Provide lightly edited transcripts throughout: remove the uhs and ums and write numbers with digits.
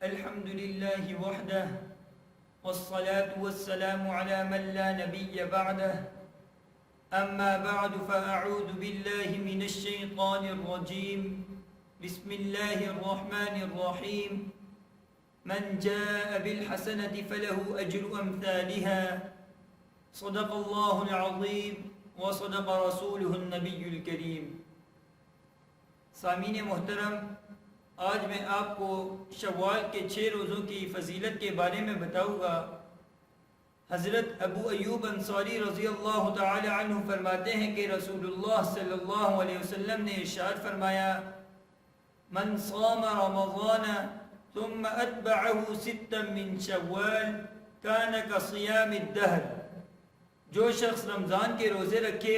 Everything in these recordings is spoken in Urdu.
الحمد لله وحده والصلاة والسلام على من لا نبي بعده أما بعد فأعوذ بالله من الشيطان الرجيم بسم الله الرحمن الرحيم من جاء بالحسنة فله أجر أمثالها صدق الله العظيم وصدق رسوله النبي الكريم. سامعین محترم، آج میں آپ کو شوال کے 6 روزوں کی فضیلت کے بارے میں بتاؤں گا. حضرت ابو ایوب انصاری رضی اللہ تعالی عنہ فرماتے ہیں کہ رسول اللہ صلی اللہ علیہ وسلم نے ارشاد فرمایا: من صام رمضان ثم اتبعه 6 من شوال كان كصيام الدهر. جو شخص رمضان کے روزے رکھے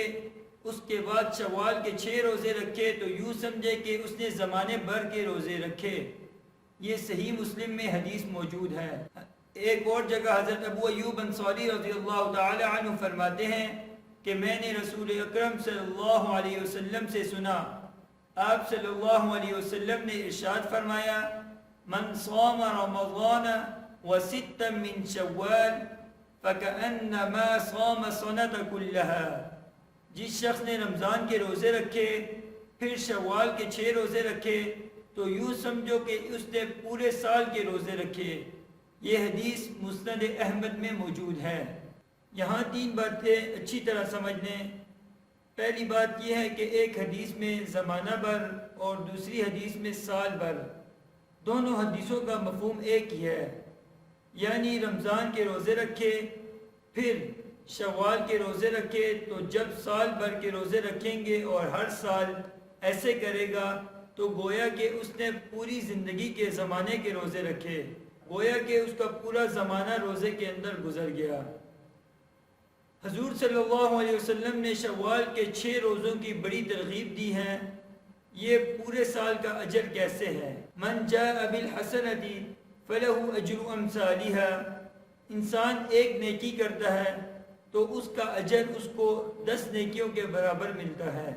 اس کے بعد شوال کے 6 روزے رکھے تو یوں سمجھے کہ اس نے زمانے بھر کے روزے رکھے. یہ صحیح مسلم میں حدیث موجود ہے. ایک اور جگہ حضرت ابو ایوب انصاری رضی اللہ تعالی عنہ فرماتے ہیں کہ میں نے رسول اکرم صلی اللہ علیہ وسلم سے سنا، آپ صلی اللہ علیہ وسلم نے ارشاد فرمایا: من صام رمضان و6 من شوال فكأنما صام سنة كلها. جس شخص نے رمضان کے روزے رکھے پھر شوال کے 6 روزے رکھے تو یوں سمجھو کہ اس نے پورے سال کے روزے رکھے. یہ حدیث مسند احمد میں موجود ہے. یہاں 3 باتیں اچھی طرح سمجھ لیں. پہلی بات یہ ہے کہ ایک حدیث میں زمانہ بھر اور دوسری حدیث میں سال بھر، دونوں حدیثوں کا مفہوم ایک ہی ہے. یعنی رمضان کے روزے رکھے پھر شوال کے روزے رکھے تو جب سال بھر کے روزے رکھیں گے اور ہر سال ایسے کرے گا تو گویا کہ اس نے پوری زندگی کے زمانے کے روزے رکھے، گویا کہ اس کا پورا زمانہ روزے کے اندر گزر گیا. حضور صلی اللہ علیہ وسلم نے شوال کے 6 روزوں کی بڑی ترغیب دی ہے. یہ پورے سال کا اجر کیسے ہے؟ من جاء بالحسنۃ فلہ اجر امثالها. انسان ایک نیکی کرتا ہے تو اس کا اجر اس کو 10 نیکیوں کے برابر ملتا ہے.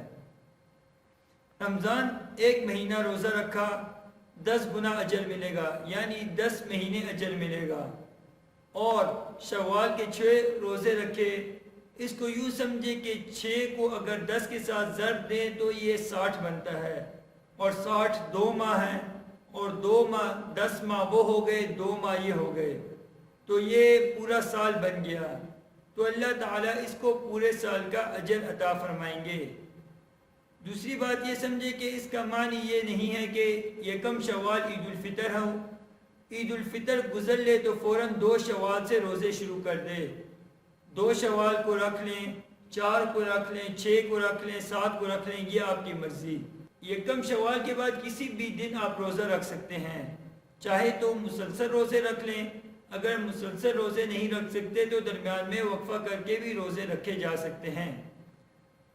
رمضان 1 مہینہ روزہ رکھا 10 گنا اجر ملے گا، یعنی 10 مہینے اجر ملے گا. اور شوال کے 6 روزے رکھے، اس کو یوں سمجھے کہ 6 کو اگر 10 کے ساتھ ضرب دیں تو یہ 60 بنتا ہے، اور 60 2 ماہ ہیں، اور 2 ماہ 10 ماہ وہ ہو گئے، 2 ماہ یہ ہو گئے، تو یہ پورا سال بن گیا. تو اللہ تعالیٰ اس کو پورے سال کا اجر عطا فرمائیں گے. دوسری بات یہ سمجھے کہ اس کا معنی یہ نہیں ہے کہ یکم شوال عید الفطر ہو، عید الفطر گزر لے تو فوراً 2 شوال سے روزے شروع کر دے. 2 شوال کو رکھ لیں، 4 کو رکھ لیں، 6 کو رکھ لیں، 7 کو رکھ لیں، یہ آپ کی مرضی. یکم شوال کے بعد کسی بھی دن آپ روزہ رکھ سکتے ہیں، چاہے تو مسلسل روزے رکھ لیں. اگر مسلسل روزے نہیں رکھ سکتے تو درمیان میں وقفہ کر کے بھی روزے رکھے جا سکتے ہیں.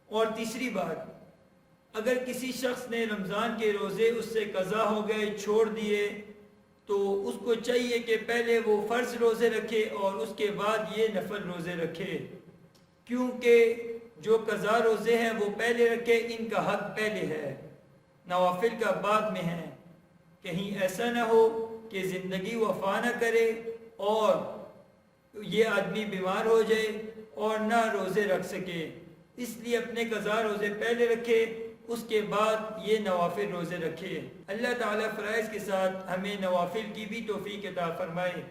اور تیسری بات، اگر کسی شخص نے رمضان کے روزے اس سے قضا ہو گئے، چھوڑ دیے، تو اس کو چاہیے کہ پہلے وہ فرض روزے رکھے اور اس کے بعد یہ نفل روزے رکھے، کیونکہ جو قضا روزے ہیں وہ پہلے رکھے، ان کا حق پہلے ہے، نوافل کا بعد میں ہے. کہیں ایسا نہ ہو کہ زندگی وفا نہ کرے اور یہ آدمی بیمار ہو جائے اور نہ روزے رکھ سکے. اس لیے اپنے قضا روزے پہلے رکھے، اس کے بعد یہ نوافل روزے رکھے. اللہ تعالیٰ فرائض کے ساتھ ہمیں نوافل کی بھی توفیق عطا فرمائے.